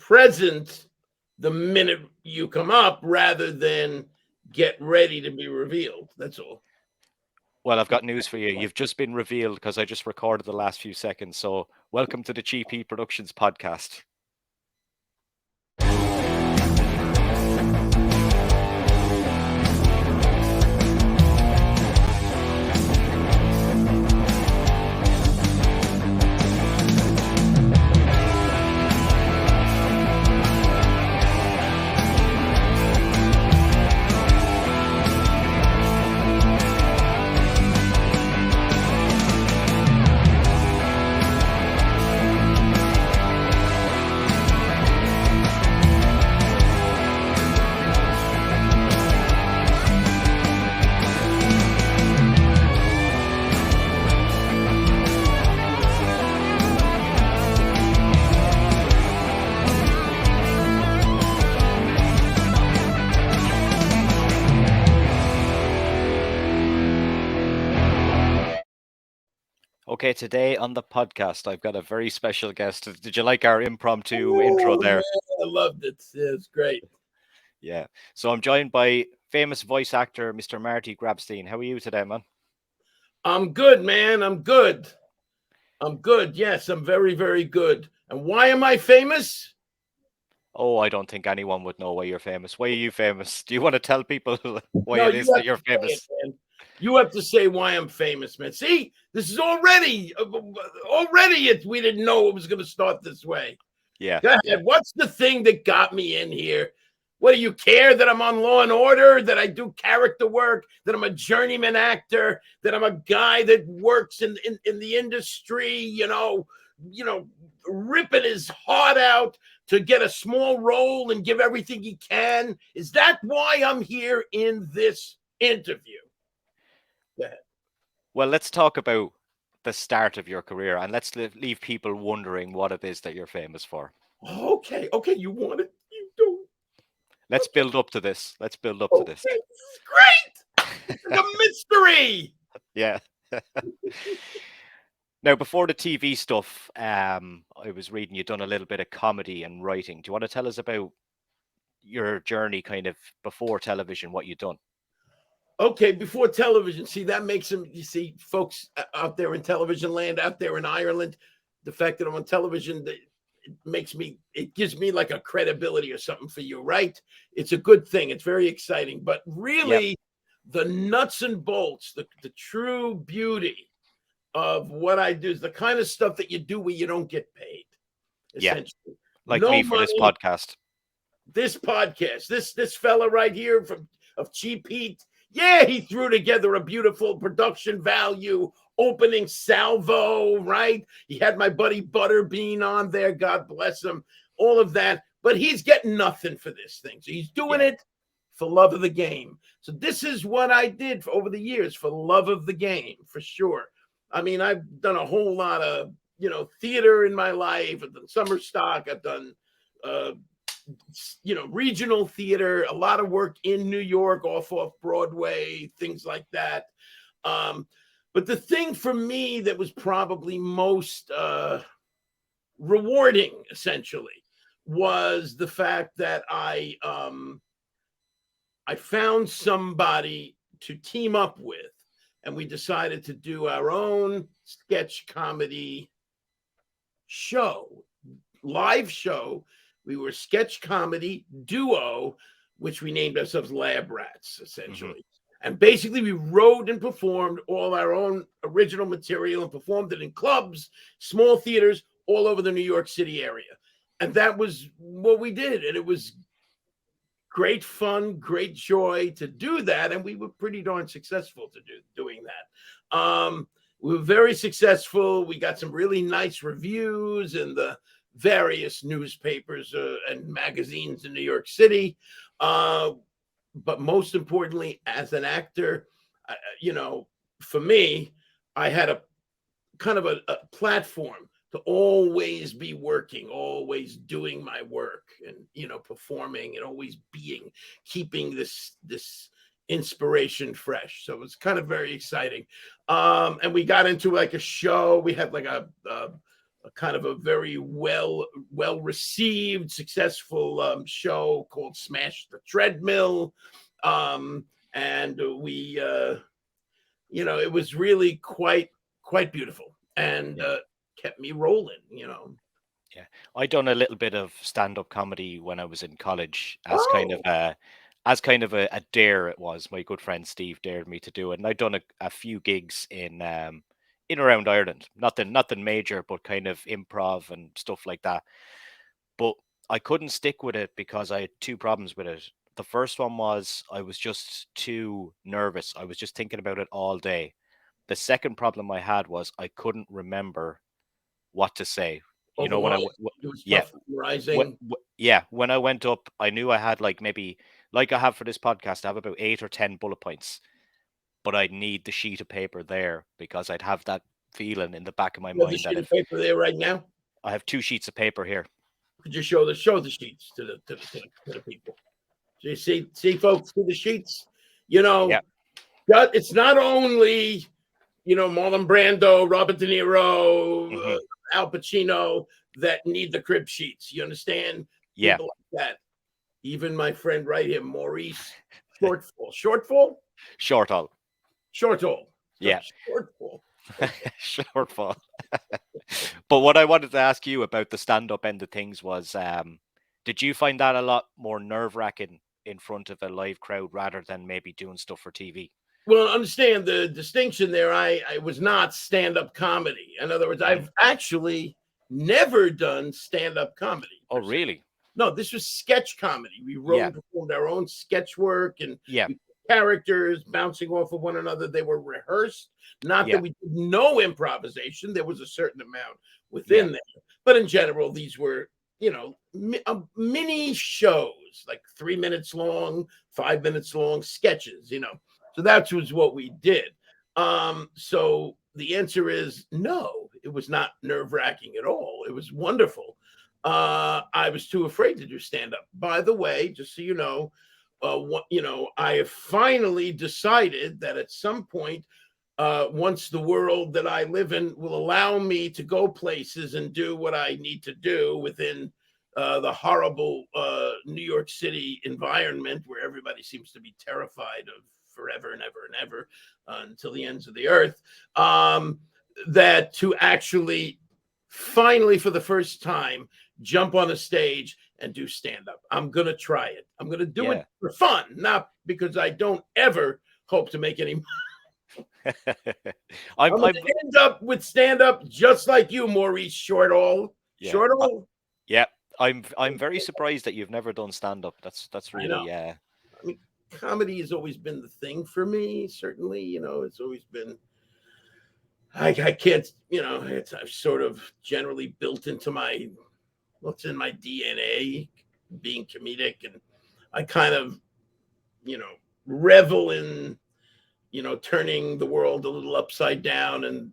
present the minute you come up rather than get ready to be revealed. That's all. Well, I've got news for you. You've just been revealed because I just recorded the last few seconds. So welcome to the GP Productions podcast. Okay, today on the podcast, I've got a very special guest. Did you like our impromptu intro there? Yeah, I loved it. Yeah, it's great. Yeah. So I'm joined by famous voice actor, Mr. Marty Grabstein. How are you today, man? I'm good, man. I'm good. I'm good. Yes, I'm very, very good. And why am I famous? Oh, I don't think anyone would know why you're famous. Why are you famous? Do you want to tell people why No, it you is have that you're to say it, famous? man. You have to say why I'm famous, man. See, this is already we didn't know it was going to start this way. Yeah. Go ahead. Yeah. What's the thing that got me in here? What do you care that I'm on Law and Order, that I do character work, that I'm a journeyman actor, that I'm a guy that works in the industry, you know, ripping his heart out to get a small role and give everything he can? Is that why I'm here in this interview? Go ahead. Well, let's talk about the start of your career and let's leave people wondering what it is that you're famous for. Okay, you want it? You do. Let's build up to this. Let's build up to this. Great. It's like a mystery. Yeah. Now, before the TV stuff, I was reading you've done a little bit of comedy and writing. Do you want to tell us about your journey kind of before television, what you've done? Okay, before television. See, that makes him, you see, folks out there in television land, out there in Ireland, the fact that I'm on television, it gives me like a credibility or something for you, right? It's a good thing. It's very exciting. But really, the nuts and bolts, the true beauty of what I do is the kind of stuff that you do where you don't get paid. Essentially. Yeah. Like no me for money, this podcast. This fella right here of Cheap Heat. Yeah, he threw together a beautiful production value opening salvo, right? He had my buddy Butterbean on there, God bless him, all of that. But he's getting nothing for this thing. So he's doing it for love of the game. So this is what I did over the years for love of the game, for sure. I mean, I've done a whole lot of, theater in my life. I've done summer stock. I've done, regional theater, a lot of work in New York, off Broadway, things like that. But the thing for me that was probably most rewarding, essentially, was the fact that I found somebody to team up with, and we decided to do our own sketch comedy show, live show. We were sketch comedy duo, which we named ourselves Lab Rats, essentially. Mm-hmm. And basically, we wrote and performed all our own original material and performed it in clubs, small theaters all over the New York City area. And that was what we did. And it was great fun, great joy to do that. And we were pretty darn successful doing that. We were very successful. We got some really nice reviews in the various newspapers and magazines in New York City. But most importantly, as an actor, for me, I had a kind of a platform to always be working, always doing my work and, performing and always keeping this inspiration fresh. So it was kind of very exciting. And we got into like a show. We had like a kind of a very well received, successful show called Smash the Treadmill, and we it was really quite beautiful, and Yeah. kept me rolling. Yeah, I done a little bit of stand-up comedy when I was in college Oh, as kind of a dare. It was my good friend Steve dared me to do it, and I'd done a few gigs in around Ireland. Nothing major, but kind of improv and stuff like that. But I couldn't stick with it because I had two problems with it. The first one was I was just too nervous. I was just thinking about it all day. The second problem I had was I couldn't remember what to say. You oh, the know, when line. I It was yeah, tough rising. yeah, when I went up, I knew I had like maybe like I have for this podcast, I have about 8 or 10 bullet points, but I'd need the sheet of paper there because I'd have that feeling in the back of my You have the mind that sheet of if paper there right now. I have two sheets of paper here. Could you show the sheets to the people? So you see folks, see the sheets. You Yeah. know, it's not only Marlon Brando, Robert De Niro, Hmm. Al Pacino that need the crib sheets. You understand? Yeah. People like that. Even my friend right here, Maurice Shortfall, Shortall. Shortall, Yeah. Shortfall. Okay. Shortfall. But what I wanted to ask you about the stand-up end of things was, did you find that a lot more nerve-wracking in front of a live crowd rather than maybe doing stuff for TV? Well, understand the distinction there. I was not stand-up comedy. In other words, Mhm. I've actually never done stand-up comedy Oh, per se. really? No, this was sketch comedy. We wrote Yeah. and performed our own sketch work, and Yeah. we characters bouncing off of one another. They were rehearsed. Not that Yeah. we did no improvisation. There was a certain amount Yeah. within there, but in general, these were mini shows, like 3 minutes long, 5 minutes long sketches. So that was what we did. So the answer is no. It was not nerve wracking at all. It was wonderful. I was too afraid to do stand up. By the way, just so you know, I have finally decided that at some point, once the world that I live in will allow me to go places and do what I need to do within the horrible New York City environment where everybody seems to be terrified of forever and ever and ever until the ends of the earth, that to actually finally, for the first time, jump on a stage and do stand up. I'm going to try it. I'm going to do it Yeah. for fun, not because I don't ever hope to make any. I'm I'm going I'm to end up with stand up just like you, Maurice Shortall. yeah. Shortall? Yeah. I'm very surprised that you've never done stand-up. That's I know. really I mean, comedy has always been the thing for me, certainly. It's always been. I can't, I've sort of generally built into what's in my DNA being comedic. And I kind of, revel in, turning the world a little upside down and,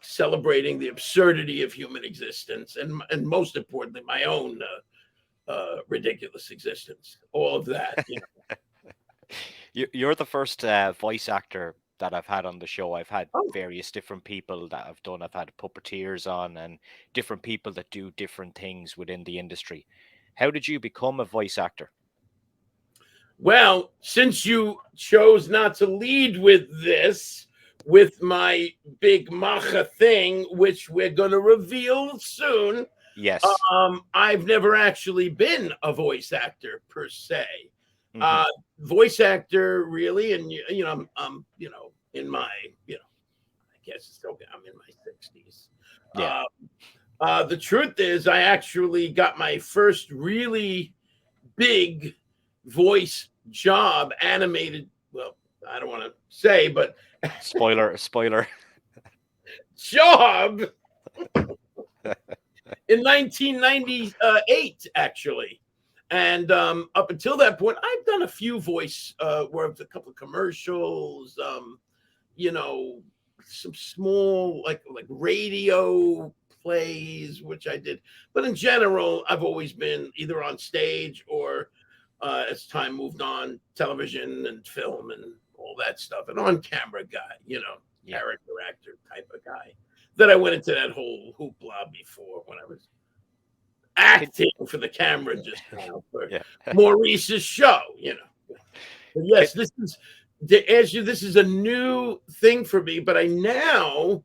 celebrating the absurdity of human existence and most importantly, my own ridiculous existence. All of that, you're the first voice actor that I've had on the show. I've had Oh, various different people that I've done. I've had puppeteers on and different people that do different things within the industry. How did you become a voice actor? well, since you chose not to lead with this, with my big macha thing, which we're going to reveal soon, Yes. I've never actually been a voice actor per se. Hmm. Uh, Voice actor, really, and in my, I guess still I'm in my 60s. Yeah. The truth is, I actually got my first really big voice job animated. Well, I don't want to say, but Spoiler. job in 1998, actually. And up until that point, I've done a few voice works, a couple of commercials, you know, some small like radio plays, which I did. But in general, I've always been either on stage or, as time moved on, television and film and all that stuff, and on camera guy, Yeah. character actor type of guy. Then I went into that whole hoopla before when I was acting for the camera just now for Yeah. Maurice's show, you know. But Can, yes, this is to answer. This is a new thing for me, but I now,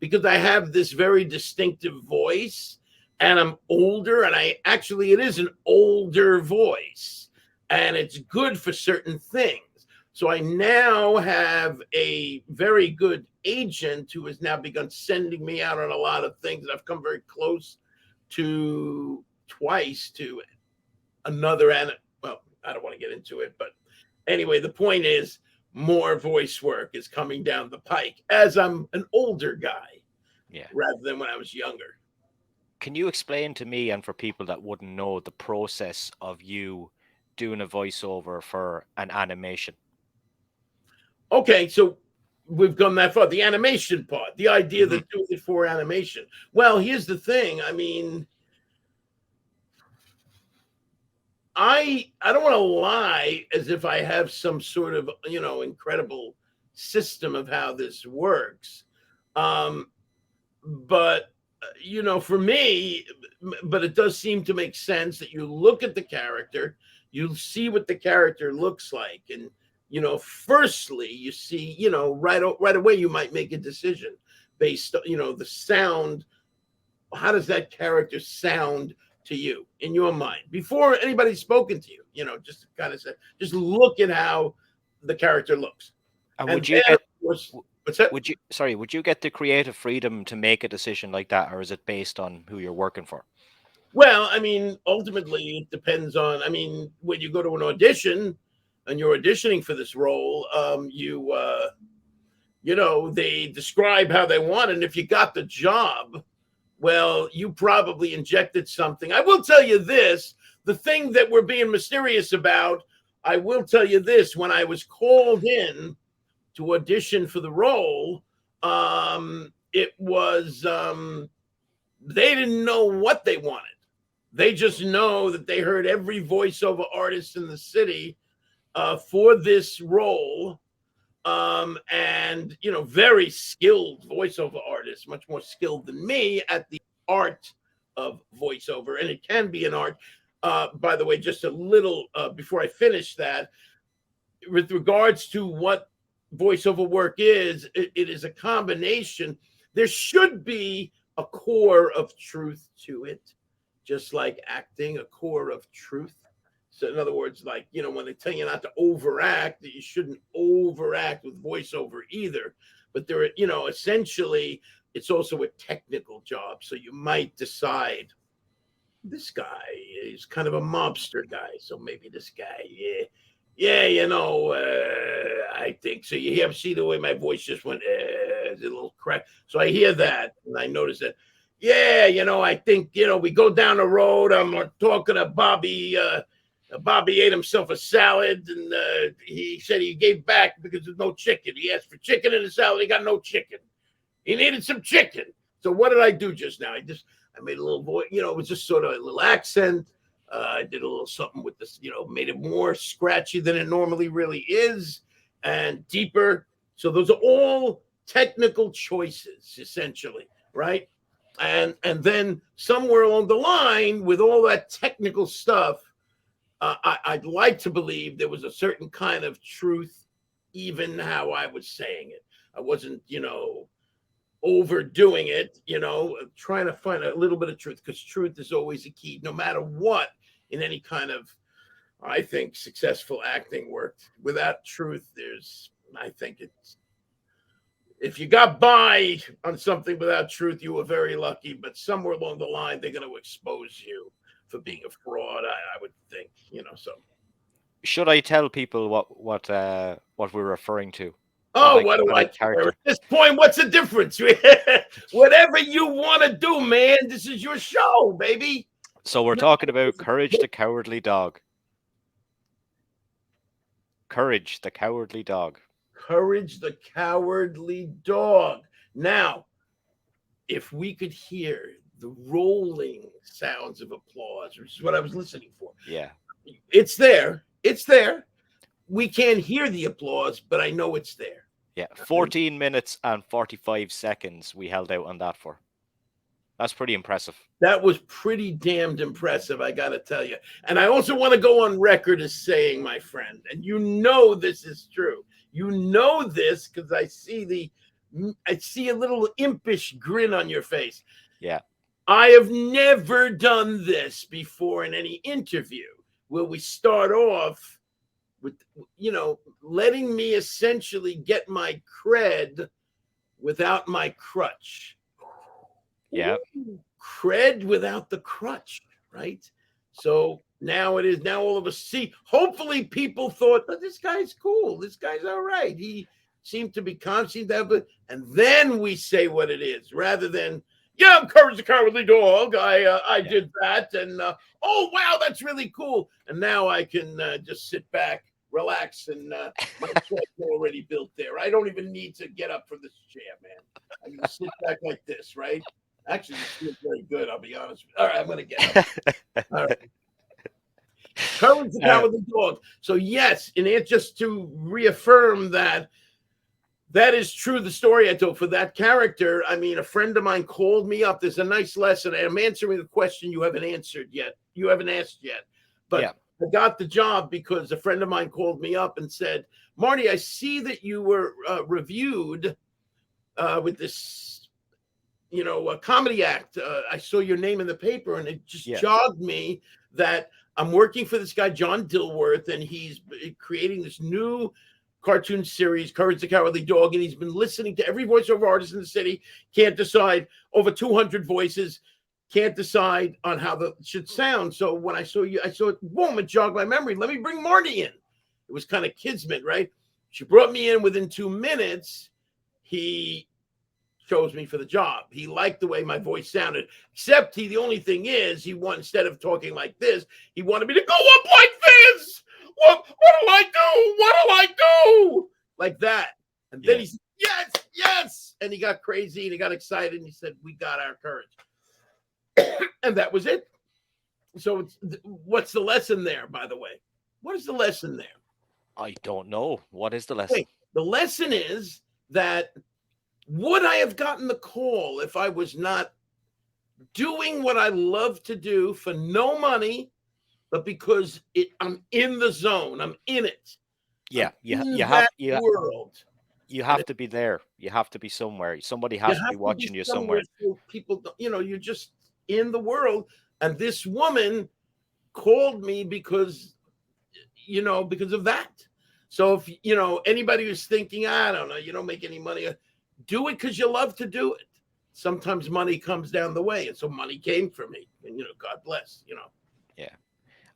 because I have this very distinctive voice, and I'm older, and I actually it is an older voice, and it's good for certain things. So I now have a very good agent who has now begun sending me out on a lot of things. I've come very close to twice to another well, I don't want to get into it, but anyway, the point is more voice work is coming down the pike as I'm an older guy yeah. rather than when I was younger. Can you explain to me and for people that wouldn't know the process of you doing a voiceover for an animation? Okay, so we've gone that far. The animation part, the idea Mhm. that doing it for animation. Well, here's the thing. I mean, I don't want to lie as if I have some sort of incredible system of how this works. Um, but for me, but it does seem to make sense that you look at the character, you see what the character looks like, and firstly you see right away you might make a decision based on the sound. How does that character sound to you in your mind before anybody's spoken to you? Just to kind of say, just look at how the character looks, And and would you then of get course, w- what's that? would you get the creative freedom to make a decision like that, or is it based on who you're working for? Well, I mean, ultimately, it depends on. I mean, when you go to an audition and you're auditioning for this role, they describe how they want it. And if you got the job, well, you probably injected something. I will tell you this: the thing that we're being mysterious about. I will tell you this: when I was called in to audition for the role, it was they didn't know what they wanted. They just know that they heard every voiceover artist in the city for this role. And, very skilled voiceover artists, much more skilled than me at the art of voiceover. And it can be an art. By the way, just a little before I finish that, with regards to what voiceover work is, it is a combination. There should be a core of truth to it, just like acting, a core of truth. So, in other words, like, when they tell you not to overact, that you shouldn't overact with voiceover either. But there, essentially, it's also a technical job. So you might decide this guy is kind of a mobster guy. So maybe this guy, yeah, I think so. You have see the way my voice just went, a little crack. So I hear Yeah. that, and I notice that. Yeah, I think we go down the road. I'm talking to Bobby. Bobby ate himself a salad, and he said he gave back because there's no chicken. He asked for chicken in the salad. He got no chicken. He needed some chicken. So what did I do just now? I made a little voice. It was just sort of a little accent. I did a little something with this. Made it more scratchy than it normally really is, and deeper. So those are all technical choices, essentially, right? And then somewhere along the line, with all that technical stuff, I'd like to believe there was a certain kind of truth, even how I was saying it. I wasn't, overdoing it, trying to find a little bit of truth, because truth is always a key, no matter what, in any kind of, I think, successful acting work. Without truth, I think it's, if you got by on something without truth, you were very lucky, but somewhere along the line, they're going to expose you for being a fraud, I would think, so. Should I tell people what we're referring to? Oh, what do On I a care? At character. this point, what's the difference? Whatever you want to do, man. This is your show, baby. So we're talking about Courage the Cowardly Dog. Courage the Cowardly Dog. Courage the Cowardly Dog. Now, if we could hear the rolling sounds of applause, which is what I was listening for, Yeah. it's there. It's there. We can't hear the applause, but I know it's there. Yeah, 14 minutes and 45 seconds we held out on that for. That's pretty impressive. That was pretty damned impressive, I got to tell you. And I also want to go on record as saying, my friend, and you know this is true. You know this because I see a little impish grin on your face. Yeah. I have never done this before in any interview where we start off with, letting me essentially get my cred without my crutch. Yeah. Cred without the crutch, right? So now all of us see. Hopefully, people thought that this guy's cool. This guy's all right. He seemed to be calm, seemed to have and then we say what it is rather than, yeah, I'm Courage the Cowardly Dog. I did that, and oh wow, that's really cool. And now I can just sit back, relax, and my chair's already built there. I don't even need to get up from this chair, man. I can just sit back like this, right? Actually, it feels very good. I'll be honest. All right, I'm going to get up. All right. Courage the Cowardly Dog. So yes, and it just to reaffirm that is true. The story I told for that character. I mean, a friend of mine called me up. There's a nice lesson. I'm answering a question you haven't answered yet. You haven't asked yet. But I got the job because a friend of mine called me up and said, Marty, I see that you were reviewed with this, a comedy act. I saw your name in the paper, and it just jogged me that I'm working for this guy, John Dilworth, and he's creating this new cartoon series, Courage the Cowardly Dog, and he's been listening to every voiceover artist in the city, can't decide, over 200 voices, can't decide on how that should sound. So when I saw it, boom, it jogged my memory. Let me bring Marty in. It was kind of kismet, right? She brought me in. Within 2 minutes, he chose me for the job. He liked the way my voice sounded, except the only thing is instead of talking like this, he wanted me to go up like this. What do I do? What do I do? Like that. And then he said, yes. And he got crazy and he got excited and he said, we got our courage. And that was it. So what's the lesson there, by the way? What is the lesson there? I don't know. What is the lesson? The lesson is that would I have gotten the call if I was not doing what I love to do for no money, but because I'm in the zone, I'm in it. Yeah, you have to be there. You have to be somewhere. Somebody has to be watching you somewhere. So people, you're just in the world. And this woman called me because of that. So if anybody who's thinking, I don't know, you don't make any money, do it because you love to do it. Sometimes money comes down the way, and so money came for me. And God bless. Yeah.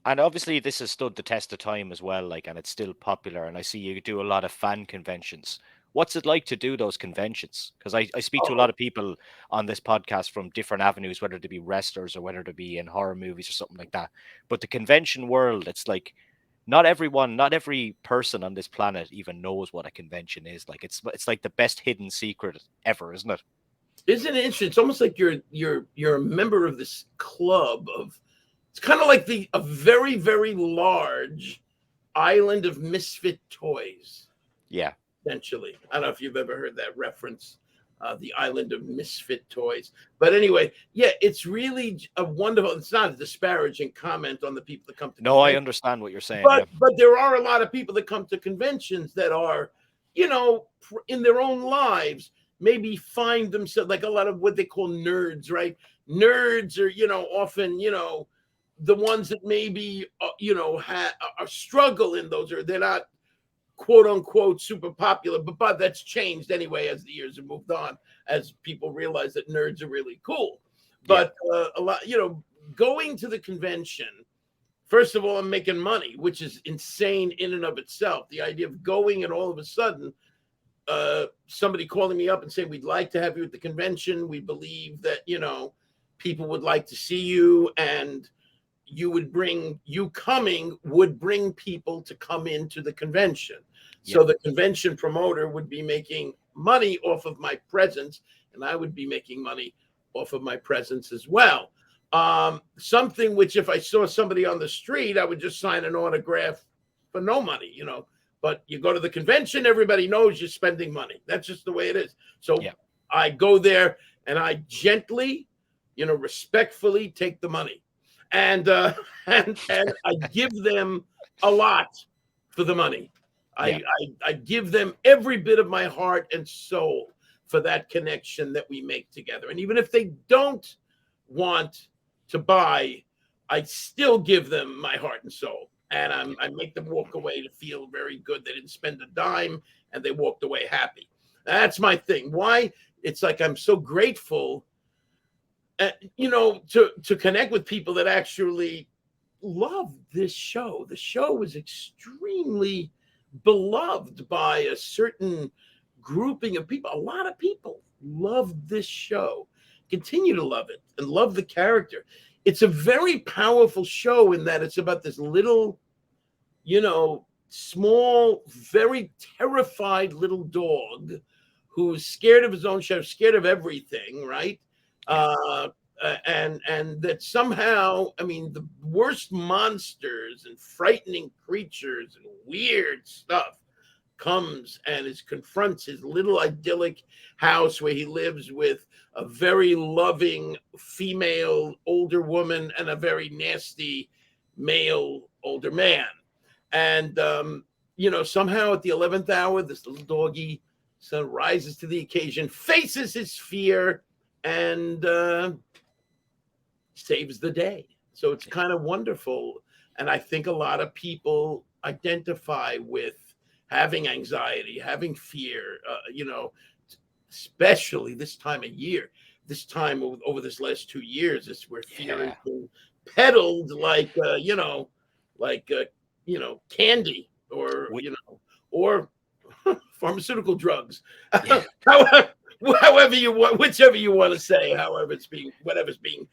And obviously this has stood the test of time as well, and it's still popular. And I see you do a lot of fan conventions. What's it like to do those conventions? Because I speak to a lot of people on this podcast from different avenues, whether to be wrestlers or whether to be in horror movies or something like that. But the convention world, it's like not every person on this planet even knows what a convention is. Like it's like the best hidden secret ever, isn't it? Isn't it interesting? It's almost like you're a member of this club of. It's kind of like a very, very large island of misfit toys. Yeah. Essentially. I don't know if you've ever heard that reference, the island of misfit toys. But anyway, it's really a wonderful, it's not a disparaging comment on the people that come to No, I understand what you're saying. But there are a lot of people that come to conventions that are, in their own lives, maybe find themselves like a lot of what they call nerds, right? Nerds are, often, the ones that maybe are struggle in those, or they're not quote unquote super popular, but that's changed anyway as the years have moved on, as people realize that nerds are really cool. But a lot, going to the convention, first of all, I'm making money, which is insane in and of itself. The idea of going and all of a sudden somebody calling me up and saying, we'd like to have you at the convention, we believe that people would like to see you, and you coming would bring people to come into the convention. So the convention promoter would be making money off of my presence, and I would be making money off of my presence as well. Something which if I saw somebody on the street, I would just sign an autograph for no money, But you go to the convention, everybody knows you're spending money. That's just the way it is. So Yeah. I go there and I gently, respectfully take the money, and and I give them a lot for the money. Yeah. I give them every bit of my heart and soul for that connection that we make together. And even if they don't want to buy, I still give them my heart and soul. And I make them walk away to feel very good. They didn't spend a dime and they walked away happy. That's my thing. Why? It's like I'm so grateful, to connect with people that actually love this show. The show is extremely beloved by a certain grouping of people. A lot of people love this show, continue to love it, and love the character. It's a very powerful show in that it's about this little, small, very terrified little dog who's scared of his own shadow, scared of everything, right? And that somehow, the worst monsters and frightening creatures and weird stuff comes and confronts his little idyllic house where he lives with a very loving female older woman and a very nasty male older man. And somehow at the 11th hour, this little doggy rises to the occasion, faces his fear, and saves the day. So it's kind of wonderful. And I think a lot of people identify with having anxiety, having fear, especially this time of year. This time over this last 2 years is where fear has been peddled like, candy or pharmaceutical drugs. However you want, whichever you want to say, whatever's being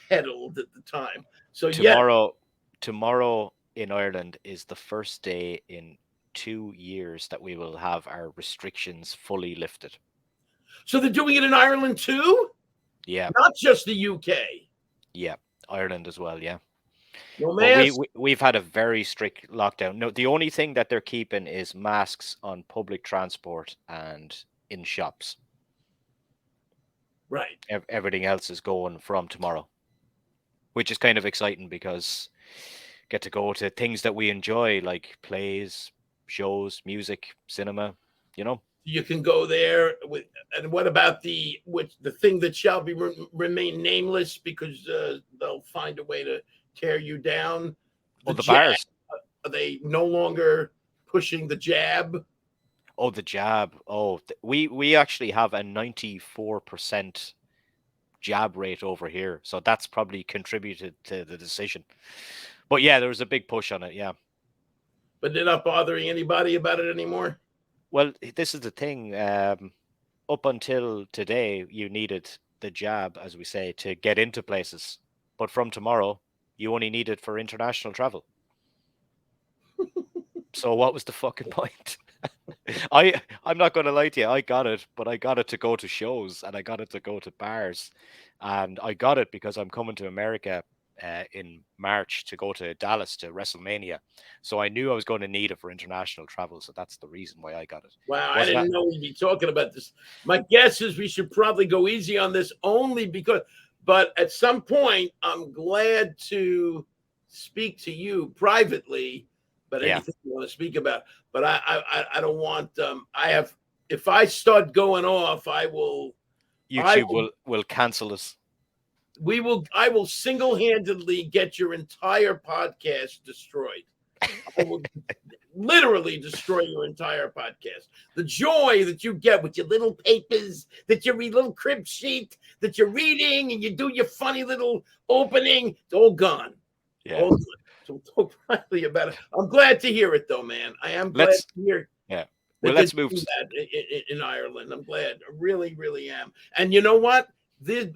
peddled at the time. So tomorrow in Ireland is the first day in 2 years that we will have our restrictions fully lifted. So they're doing it in Ireland too? Yeah. Not just the UK. Yeah, Ireland as well, yeah. No masks. We've had a very strict lockdown. No, the only thing that they're keeping is masks on public transport and in shops. Right. Everything else is going from tomorrow, which is kind of exciting because get to go to things that we enjoy, like plays, shows, music, cinema, You can go there and what about the thing that shall remain nameless because they'll find a way to tear you down? The bars. Are they no longer pushing the jab? Oh, the jab. Oh, we actually have a 94% jab rate over here, so that's probably contributed to the decision. But yeah, there was a big push on it. Yeah. But they're not bothering anybody about it anymore? Well, this is the thing. Up until today, you needed the jab, as we say, to get into places. But from tomorrow, you only need it for international travel. So what was the fucking point? I'm not going to lie to you. I got it, but I got it to go to shows and I got it to go to bars. And I got it because I'm coming to America in March to go to Dallas to WrestleMania. So I knew I was going to need it for international travel. So that's the reason why I got it. Wow, I didn't know we'd be talking about this. My guess is we should probably go easy on this only because, but at some point, I'm glad to speak to you privately, but anything you want to speak about. But I don't want, if I start going off, YouTube will cancel us. I will single-handedly get your entire podcast destroyed. I will literally destroy your entire podcast. The joy that you get with your little papers, that you read, little crib sheet that you're reading, and you do your funny little opening, it's all gone. Yeah. All gone. So we'll talk finally about it. I'm glad to hear it, though, man. I am glad to hear. Yeah. Well, let's move to that in Ireland. I'm glad. I really, really am. And you know what?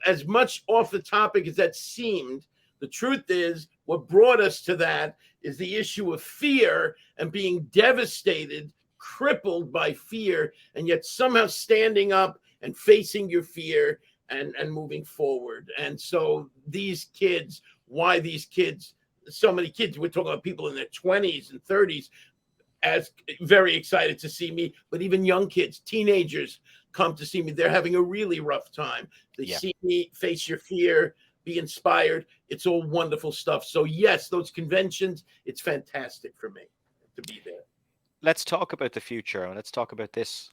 As much off the topic as that seemed, the truth is what brought us to that is the issue of fear and being devastated, crippled by fear, and yet somehow standing up and facing your fear and moving forward. And so these kids, so many kids, we're talking about people in their 20s and 30s, as very excited to see me, but even young kids, teenagers come to see me. They're having a really rough time. They Yeah. see me, face your fear, be inspired. It's all wonderful stuff. So yes, those conventions, it's fantastic for me to be there. Let's talk about the future and let's talk about this.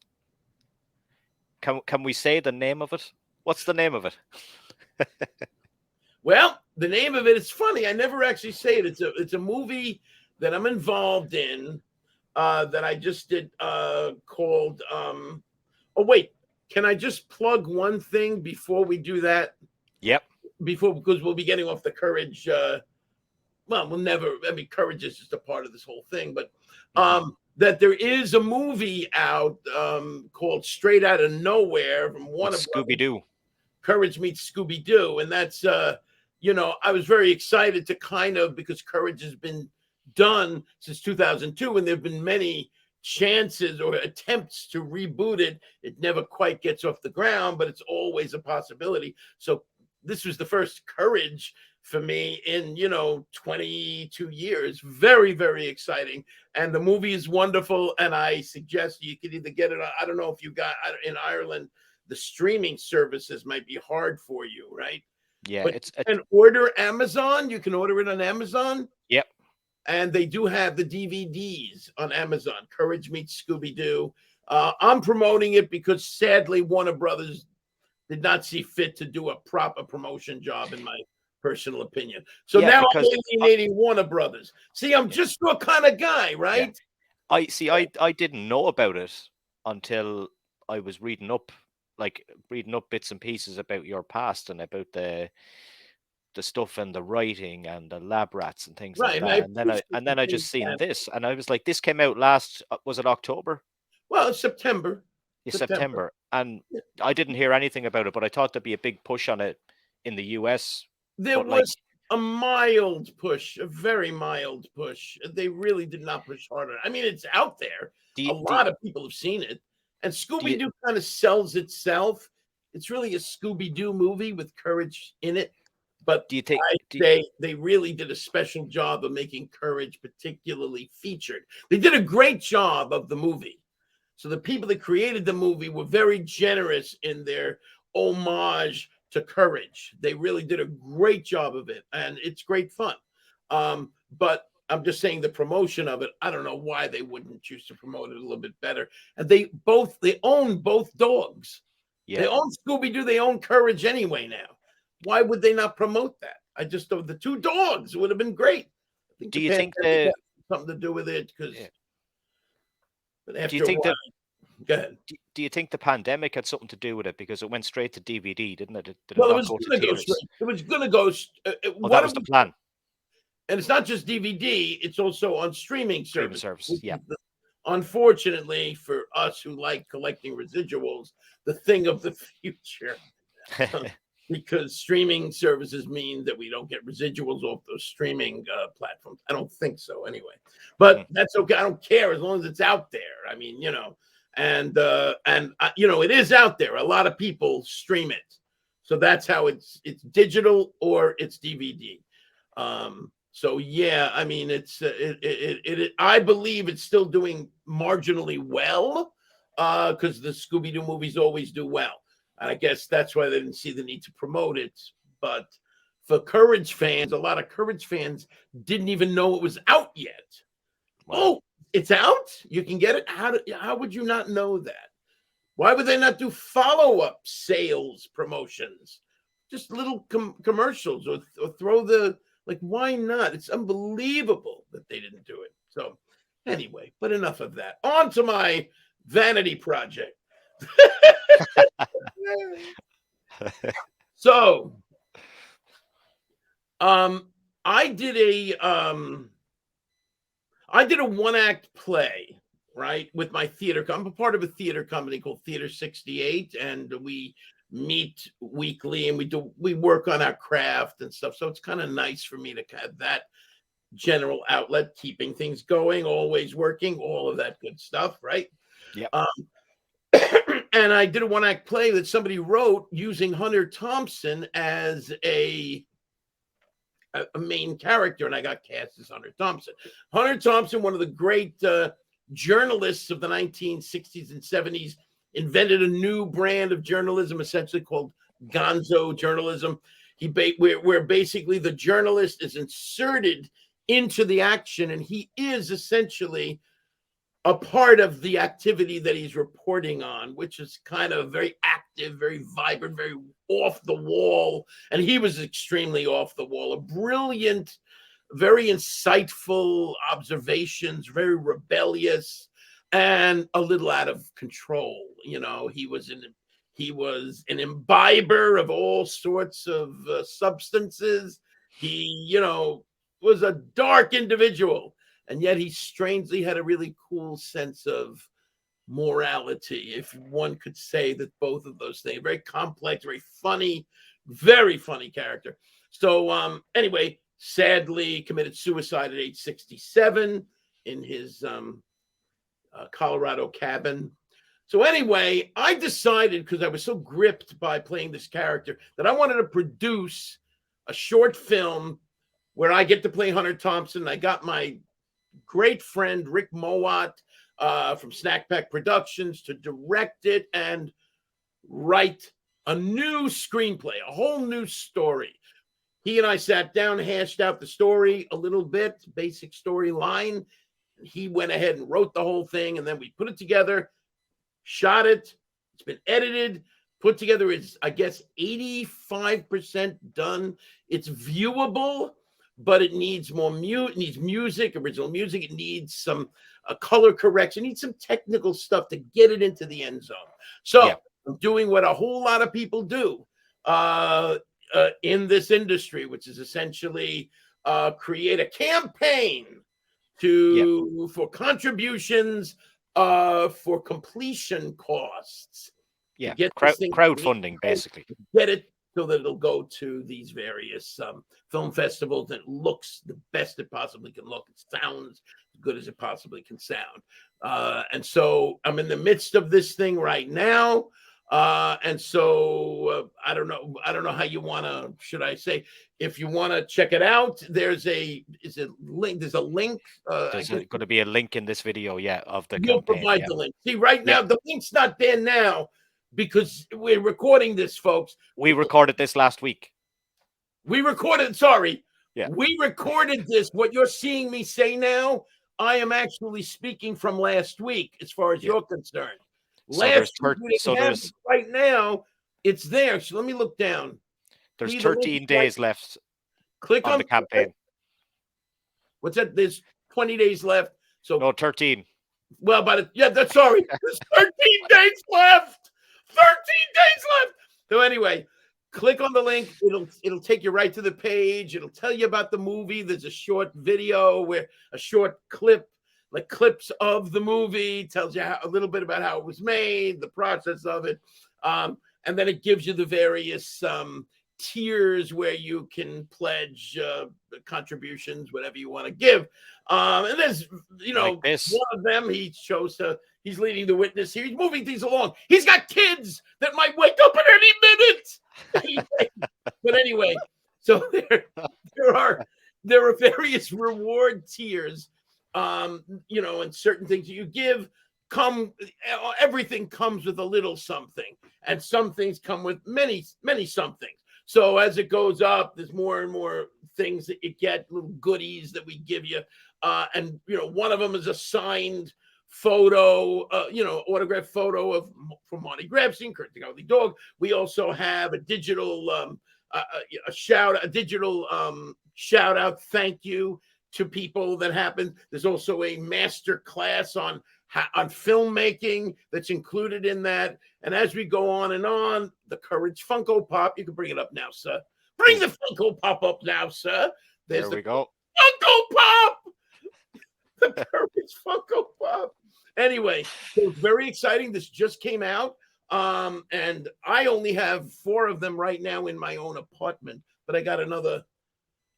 Can we say the name of it? What's the name of it? Well, the name of it is funny. I never actually say it. It's a movie that I'm involved in that I just did called. Oh wait, can I just plug one thing before we do that? Yep. Because we'll be getting off the courage. Well, we'll never. I mean, courage is just a part of this whole thing, but that there is a movie out called Straight Out of Nowhere from Warner Brothers. Scooby-Doo. Courage meets Scooby-Doo, and that's I was very excited to kind of, because Courage has been done since 2002, and there have been many chances or attempts to reboot it. It never quite gets off the ground, but it's always a possibility. So this was the first Courage for me in 22 years. Very, very exciting, and the movie is wonderful. And I suggest you could either get it. I don't know if you got in Ireland. The streaming services might be hard for you, right? Yeah, But you can order Amazon. You can order it on Amazon. Yep. And they do have the DVDs on Amazon. Courage Meets Scooby-Doo. I'm promoting it because sadly Warner Brothers did not see fit to do a proper promotion job, in my personal opinion. So now I'm alienating Warner Brothers. See, I'm just your kind of guy, right? Yeah. I didn't know about it until I was reading up bits and pieces about your past and about the stuff and the writing and the lab rats and things like that. And then I just seen this, and I was like, this came out last, was it October? Well, it's September. Yeah, September. And I didn't hear anything about it, but I thought there'd be a big push on it in the US. There was a mild push, a very mild push. They really did not push harder. I mean, it's out there. A lot of people have seen it. And Scooby-Doo kind of sells itself. It's really a Scooby-Doo movie with Courage in it. But do you think they really did a special job of making Courage particularly featured? They did a great job of the movie. So the people that created the movie were very generous in their homage to Courage. They really did a great job of it, and it's great fun. But I'm just saying the promotion of it, I don't know why they wouldn't choose to promote it a little bit better. And they own both dogs. Yeah. They own Scooby-Doo, they own Courage anyway now. Why would they not promote that? I just thought the two dogs would have been great. Do you think that something to do with it? Because do you think that? Go ahead. Do you think the pandemic had something to do with it? Because it went straight to DVD, didn't it? It was going to go straight. It was going to go. That was the plan. And it's not just DVD; it's also on streaming services. Yeah. Unfortunately for us who like collecting residuals, the thing of the future. Because streaming services mean that we don't get residuals off those streaming platforms. I don't think so anyway, but that's okay. I don't care as long as it's out there. I mean, and it is out there. A lot of people stream it. So that's how it's digital or it's DVD. So yeah, I mean, I believe it's still doing marginally well because the Scooby-Doo movies always do well. I guess that's why they didn't see the need to promote it. But for Courage fans, a lot of Courage fans didn't even know it was out yet. Wow. Oh, it's out? You can get it? How would you not know that? Why would they not do follow-up sales promotions? Just little commercials or throw why not? It's unbelievable that they didn't do it. So anyway, but enough of that. On to my vanity project. So I did a one-act play, right, with my theater. I'm a part of a theater company called Theater 68, and we meet weekly and we work on our craft and stuff. So it's kind of nice for me to have that general outlet, keeping things going, always working, all of that good stuff, right? Yeah. And I did a one-act play that somebody wrote using Hunter Thompson as a main character, and I got cast as Hunter Thompson. Hunter Thompson, one of the great journalists of the 1960s and 70s invented a new brand of journalism, essentially called gonzo journalism. Where basically the journalist is inserted into the action, and he is essentially a part of the activity that he's reporting on, which is kind of very active, very vibrant, very off the wall. And he was extremely off the wall, a brilliant, very insightful observations, very rebellious, and a little out of control. You know, he was an imbiber of all sorts of substances. He, you know, was a dark individual, and yet he strangely had a really cool sense of morality, if one could say that both of those things. Very complex, very funny character. So anyway, sadly committed suicide at age 67 in his Colorado cabin. So anyway, I decided, because I was so gripped by playing this character, that I wanted to produce a short film where I get to play Hunter Thompson. I got my great friend Rick Mowat from Snack Pack Productions to direct it and write a new screenplay, a whole new story. He and I sat down, hashed out the story a little bit, basic storyline. He went ahead and wrote the whole thing, and then we put it together, shot it. It's been edited, put together. It's, I guess, 85% done. It's viewable, but it needs more it needs music, original music. It needs some color correction. It needs some technical stuff to get it into the end zone. So I'm doing what a whole lot of people do in this industry, which is essentially create a campaign for contributions for completion costs. Yeah, crowdfunding, basically. Get it so that it'll go to these various film festivals and it looks the best it possibly can look. It sounds as good as it possibly can sound. And so I'm in the midst of this thing right now. And so I don't know how you want to, should I say, if you want to check it out, there's a link. There's going to be a link in this video, of the you'll campaign. Provide the link. See, right now, the link's not there now because we're recording this, folks. We recorded this last week. We recorded this. What you're seeing me say now, I am actually speaking from last week as far as you're concerned. Right now, it's there. So let me look down. There's 13 days left. Click on the campaign. What's that? There's 20 days left. So no, 13. Well, that's sorry. There's 13 days left. 13 days left. So anyway, click on the link. It'll take you right to the page. It'll tell you about the movie. There's a short video a short clip. Like clips of the movie, tells you a little bit about how it was made, the process of it. And then it gives you the various tiers where you can pledge contributions, whatever you want to give. And there's, like one of them, he shows he's leading the witness here. He's moving things along. He's got kids that might wake up at any minute. But anyway, so there are various reward tiers. And certain things that you give everything comes with a little something, and some things come with many somethings. So as it goes up, there's more and more things that you get, little goodies that we give you. And one of them is a signed photo, autographed photo from Marty Grabstein, Kurt the Cowardly Dog. We also have a digital shout out, thank you to people that happen. There's also a master class on filmmaking that's included in that. And as we go on and on, the Courage Funko Pop, you can bring it up now, sir. Bring the Funko Pop up now, sir. There we go. Funko Pop! The Courage Funko Pop. Anyway, so it's very exciting. This just came out. And I only have 4 of them right now in my own apartment, but I got another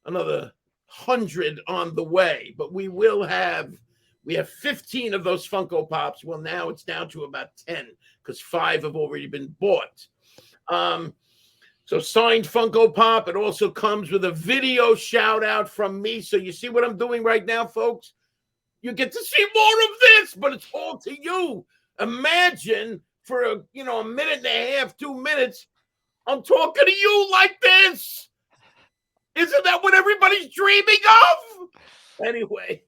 100 on the way. But we have 15 of those Funko Pops. Well, now it's down to about 10 because 5 have already been bought. So signed Funko Pop. It also comes with a video shout out from me. So you see what I'm doing right now, folks? You get to see more of this, but it's all to you. Imagine for a minute and a half, 2 minutes, I'm talking to you like this. Isn't that what everybody's dreaming of? Anyway.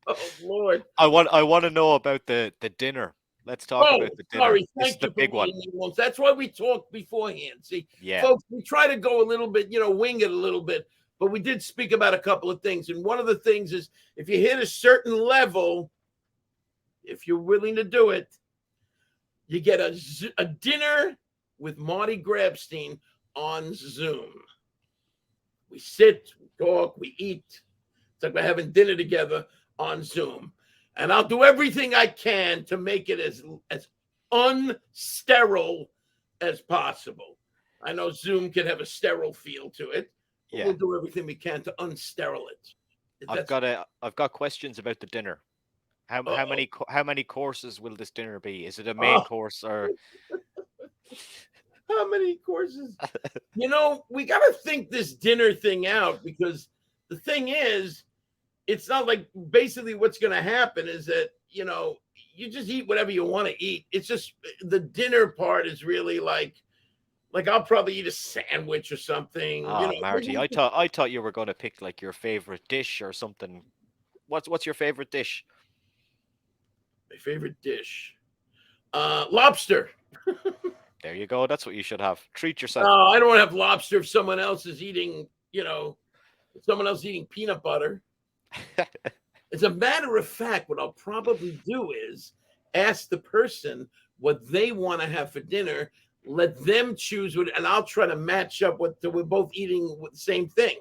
Oh Lord. I want to know about the dinner. Let's talk about the dinner. Sorry, This is thank the you for big one. leading. That's why we talked beforehand. See, Yeah. folks, we try to go a little bit, wing it a little bit, but we did speak about a couple of things. And one of the things is if you hit a certain level, if you're willing to do it, you get a dinner with Marty Grabstein on Zoom. We sit, we talk, we eat. It's like we're having dinner together on Zoom. And I'll do everything I can to make it as unsterile as possible. I know Zoom can have a sterile feel to it. But we'll do everything we can to unsterile it. I've got questions about the dinner. How many courses will this dinner be? Is it a main course or how many courses? We got to think this dinner thing out, because the thing is, it's not like basically what's going to happen is that, you just eat whatever you want to eat. It's just the dinner part is really like I'll probably eat a sandwich or something. Marty, I thought you were going to pick like your favorite dish or something. What's your favorite dish? My favorite dish, lobster. There you go. That's what you should have. Treat yourself. No, I don't want to have lobster if someone else is eating, if someone else is eating peanut butter. As a matter of fact, what I'll probably do is ask the person what they want to have for dinner, let them choose what, and I'll try to match up what we're both eating with the same thing.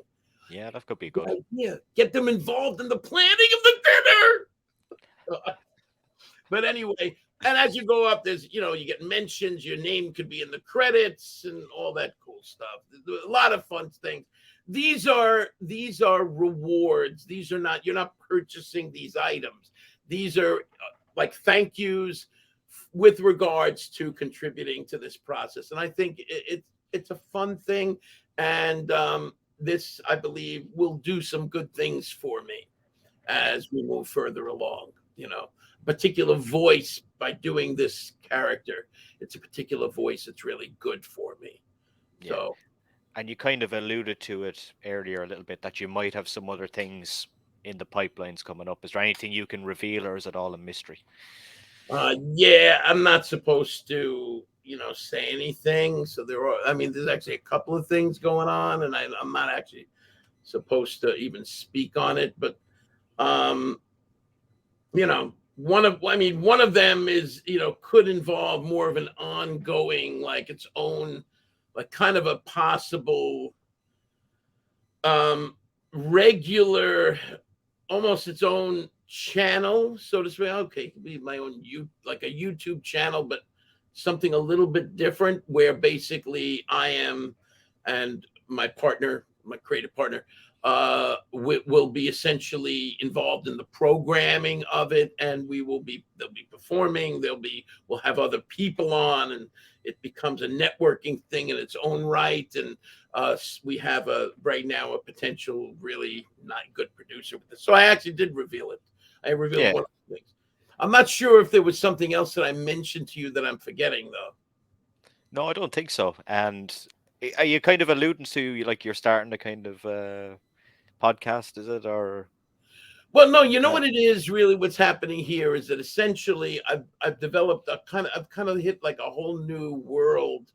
Yeah, that could be good. Yeah, get them involved in the planning of the dinner. But anyway, and as you go up, there's, you get mentions, your name could be in the credits and all that cool stuff. A lot of fun things. These are rewards. These are not, you're not purchasing these items. These are like thank yous with regards to contributing to this process. And I think it's a fun thing. And this, I believe, will do some good things for me as we move further along. Particular voice by doing this character. It's a particular voice that's really good for me. Yeah. So. And you kind of alluded to it earlier a little bit that you might have some other things in the pipelines coming up. Is there anything you can reveal, or is it all a mystery? Yeah, I'm not supposed to, say anything. So there's actually a couple of things going on, and I'm not actually supposed to even speak on it. But, one of them is, could involve more of an ongoing, like its own, like kind of a possible regular, almost its own channel, so to speak. Okay, it could be my own like a YouTube channel, but something a little bit different, where basically I am and my partner, my creative partner, will be essentially involved in the programming of it, and they'll be performing. We'll have other people on, and it becomes a networking thing in its own right. And we have right now a potential really not good producer with this. So I actually did reveal it. I revealed one of the things. I'm not sure if there was something else that I mentioned to you that I'm forgetting, though. No, I don't think so. And are you kind of alluding to like you're starting a kind of podcast, is it? Or well, no, what it is really. What's happening here is that essentially I've developed I've kind of hit like a whole new world,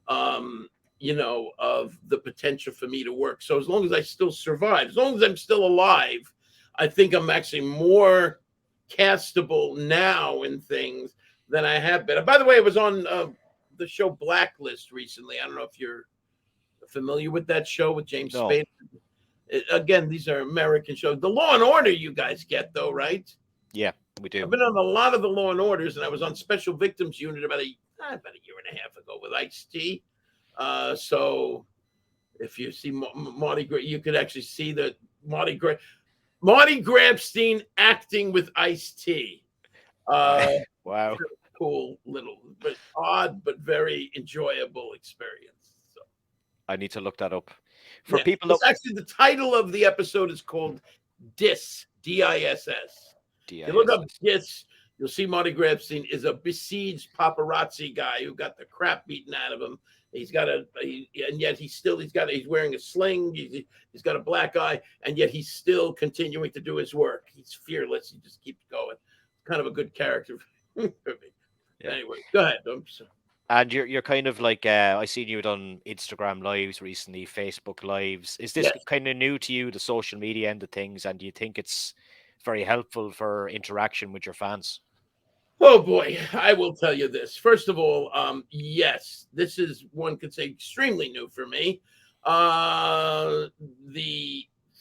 of the potential for me to work. So as long as I still survive, as long as I'm still alive, I think I'm actually more castable now in things than I have been. By the way, I was on the show Blacklist recently. I don't know if you're familiar with that show with James Spader. Again, these are American shows. The Law and Order you guys get, though, right? Yeah, we do. I've been on a lot of the Law and Orders, and I was on Special Victims Unit about a year and a half ago with Ice-T. So if you see Marty, you could actually see that Marty Grabstein acting with Ice-T. Wow. Cool, little, but odd, but very enjoyable experience. So I need to look that up. For people, actually, the title of the episode is called Dis DISS. If you look up DISS. DISS, you'll see Marty Grabstein is a besieged paparazzi guy who got the crap beaten out of him. He's got and yet he's wearing a sling. He's got a black eye, and yet he's still continuing to do his work. He's fearless. He just keeps going. Kind of a good character for me. Yeah. Anyway, go ahead. And you're kind of like I seen you done Instagram lives recently, Facebook lives. Is this kind of new to you, the social media end of things, and do you think it's very helpful for interaction with your fans? Oh boy, I will tell you this. First of all, yes, this is, one could say, extremely new for me. The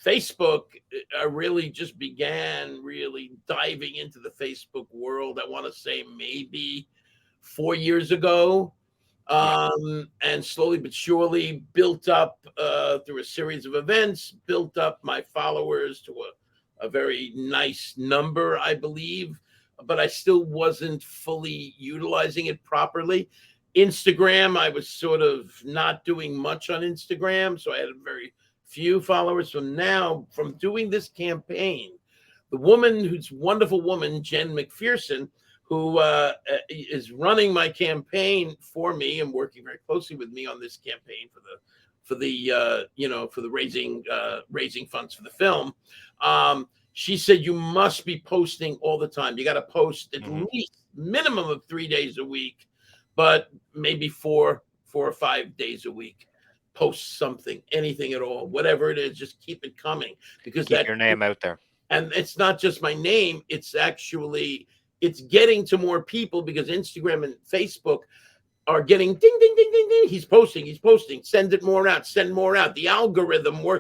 Facebook, really just began really diving into the Facebook world. I want to say maybe 4 years ago. And slowly but surely built up through a series of events, built up my followers to a very nice number, I believe, but I still wasn't fully utilizing it properly. Instagram, I was sort of not doing much on Instagram, so I had very few followers. So now, from doing this campaign, the woman, who's wonderful woman, Jen McPherson, who is running my campaign for me and working very closely with me on this campaign for the raising funds for the film. She said, you must be posting all the time. You got to post at least minimum of 3 days a week, but maybe four or 5 days a week. Post something, anything at all, whatever it is, just keep it coming, because keep your name out there. And it's not just my name, it's getting to more people, because Instagram and Facebook are getting ding, ding, ding, ding, ding. He's posting, send it more out, send more out. The algorithm I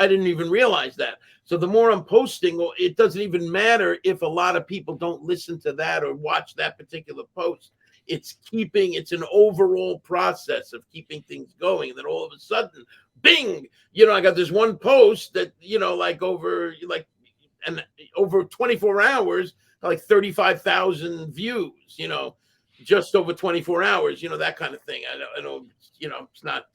didn't even realize that. So the more I'm posting, it doesn't even matter if a lot of people don't listen to that or watch that particular post. It's an overall process of keeping things going. And then all of a sudden, bing, I got this one post that, over 24 hours, like 35,000 views, just over 24 hours, that kind of thing. I know, it's not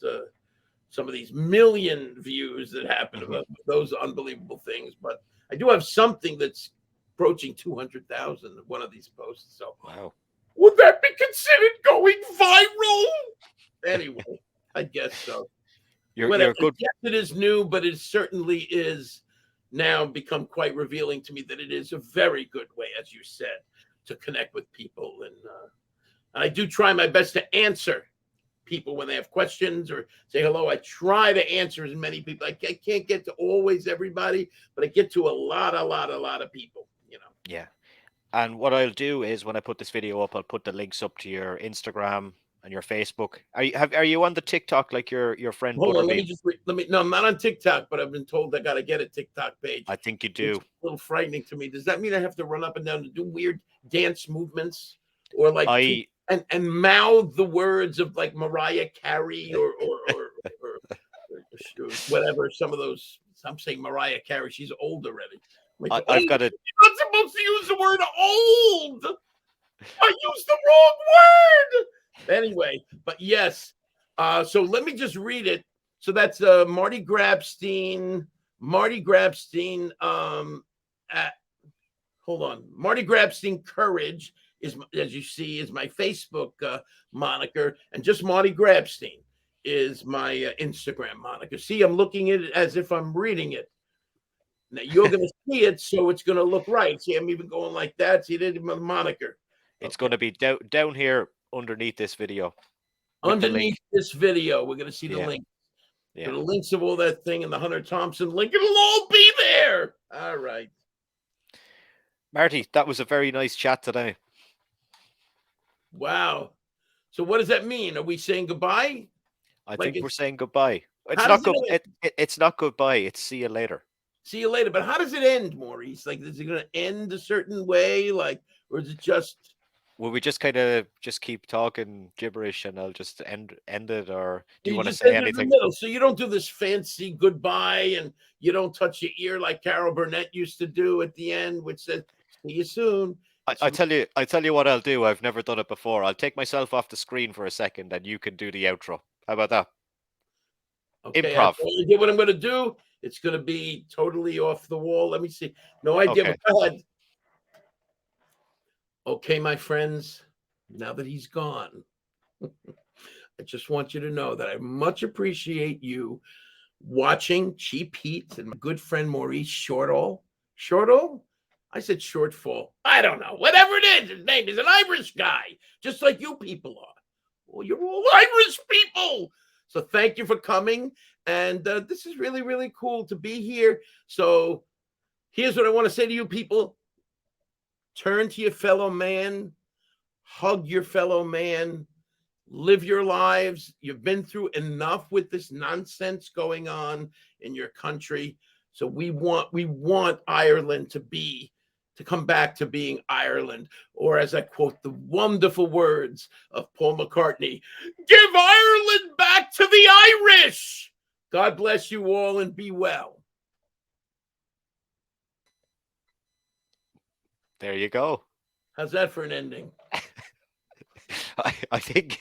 some of these million views that happen about those unbelievable things, but I do have something that's approaching 200,000 of one of these posts. So, wow. Would that be considered going viral? Anyway, I guess so. You're good. Yes, it is new, but it certainly is now become quite revealing to me that it is a very good way, as you said, to connect with people. And I do try my best to answer people when they have questions or say hello. I try to answer as many people. I can't get to always everybody, but I get to a lot of people, Yeah. And what I'll do is, when I put this video up, I'll put the links up to your Instagram and your Facebook. Are you on the TikTok like your friend? Hold on, no, I'm not on TikTok, but I've been told I got to get a TikTok page. I think you do. It's a little frightening to me. Does that mean I have to run up and down to do weird dance movements, or like and mouth the words of like Mariah Carey or whatever? Some of those. I'm saying Mariah Carey. She's old already. I've got it. You're not supposed to use the word old. I used the wrong word. Anyway, but yes. So let me just read it. So that's Marty Grabstein. Marty Grabstein. Hold on. Marty Grabstein Courage is, as you see, is my Facebook moniker, and just Marty Grabstein is my Instagram moniker. See, I'm looking at it as if I'm reading it. Now you're going to see it, so it's going to look right. See, I'm even going like that. See, there's my moniker. It's going to be down here underneath this video. Underneath this video, we're going to see the link. Yeah. The links of all that thing and the Hunter Thompson link. It'll all be there. All right. Marty, that was a very nice chat today. Wow. So what does that mean? Are we saying goodbye? I think we're saying goodbye. It's not good. It's not goodbye. It's see you later. See you later. But how does it end, Maurice? Like, is it going to end a certain way? Like, or is it just? Will we just kind of just keep talking gibberish and I'll just end it, or do you want to just say anything? So you don't do this fancy goodbye and you don't touch your ear like Carol Burnett used to do at the end, which says, see you soon. I tell you what I'll do. I've never done it before. I'll take myself off the screen for a second and you can do the outro. How about that? Okay, Improv. What I'm going to do It's going to be totally off the wall. Let me see. No idea. Okay. But go ahead. Okay, my friends, now that he's gone, I just want you to know that I much appreciate you watching Cheap Heat and my good friend Maurice Shortall. Shortall? I said Shortfall. I don't know. Whatever it is, his name is an Irish guy, just like you people are. Well, you're all Irish people. So thank you for coming. And this is really, really cool to be here. So here's what I want to say to you people. Turn to your fellow man. Hug your fellow man. Live your lives. You've been through enough with this nonsense going on in your country. So we want Ireland to come back to being Ireland, or as I quote the wonderful words of Paul McCartney, give Ireland back to the Irish. God bless you all and be well. There you go. How's that for an ending? I think